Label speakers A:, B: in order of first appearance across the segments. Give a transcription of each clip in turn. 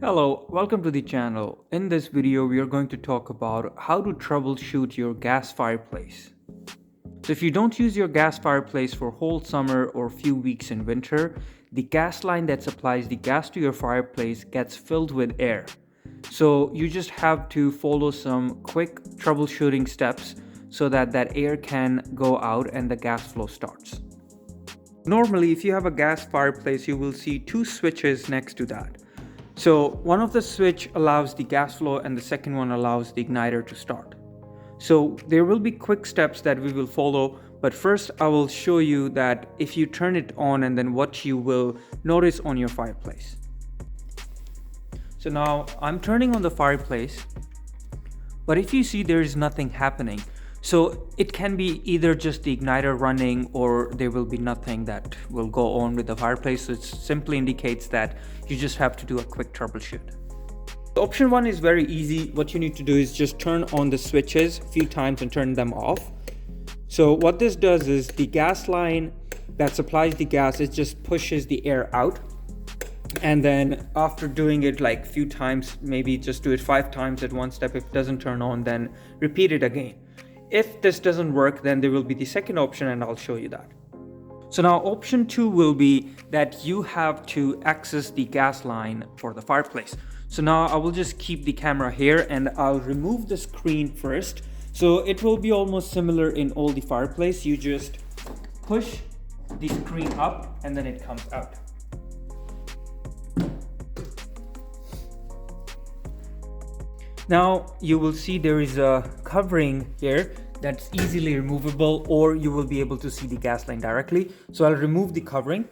A: Hello, welcome to the channel. In this video, we are going to talk about how to troubleshoot your gas fireplace. So if you don't use your gas fireplace for whole summer or few weeks in winter, the gas line that supplies the gas to your fireplace gets filled with air. So you just have to follow some quick troubleshooting steps so that air can go out and the gas flow starts. Normally, if you have a gas fireplace, you will see two switches next to that. So one of the switch allows the gas flow and the second one allows the igniter to start. So there will be quick steps that we will follow, but first I will show you that if you turn it on and then what you will notice on your fireplace. So now I'm turning on the fireplace, but if you see there is nothing happening. So it can be either just the igniter running or there will be nothing that will go on with the fireplace. So it simply indicates that you just have to do a quick troubleshoot. Option one is very easy. What you need to do is just turn on the switches a few times and turn them off. So what this does is the gas line that supplies the gas, it just pushes the air out. And then after doing it like a few times, maybe just do it 5 times at one step. If it doesn't turn on, then repeat it again. If this doesn't work, then there will be the second option and I'll show you that. So now option 2 will be that you have to access the gas line for the fireplace. So now I will just keep the camera here and I'll remove the screen first. So it will be almost similar in all the fireplace. You just push the screen up and then it comes out. Now you will see there is a covering here that's easily removable, or you will be able to see the gas line directly. So I'll remove the covering.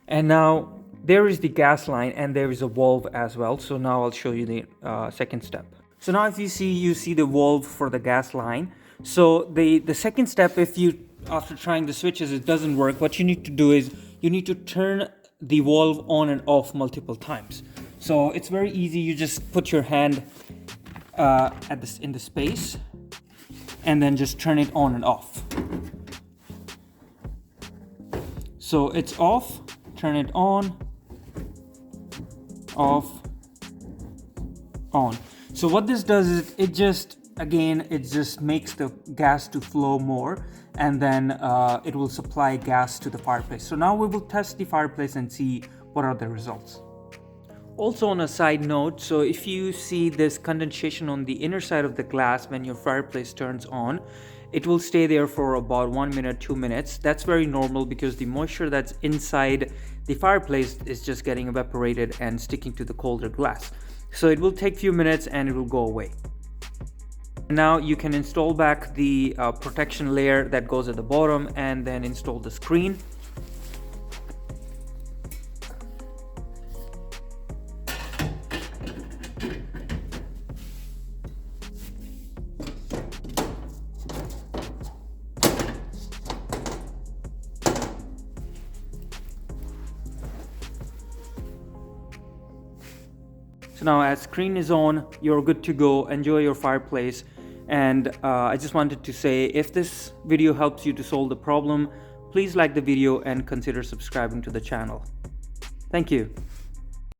A: And now there is the gas line and there is a valve as well. So now I'll show you the second step. So now if you see the valve for the gas line. So the second step, if you, after trying the switches, it doesn't work, what you need to do is you need to turn the valve on and off multiple times. So it's very easy. You just put your hand in the space and then just turn it on and off. So it's off, turn it on, off, on. So what this does is it just makes the gas to flow more, and then it will supply gas to the fireplace. So now we will test the fireplace and see what are the results. Also on a side note, so if you see this condensation on the inner side of the glass when your fireplace turns on, it will stay there for about 1 minute, 2 minutes. That's very normal because the moisture that's inside the fireplace is just getting evaporated and sticking to the colder glass. So it will take a few minutes and it will go away. Now you can install back the protection layer that goes at the bottom and then install the screen. So now as screen is on, you're good to go. Enjoy your fireplace. And I just wanted to say, if this video helps you to solve the problem, please like the video and consider subscribing to the channel. Thank you.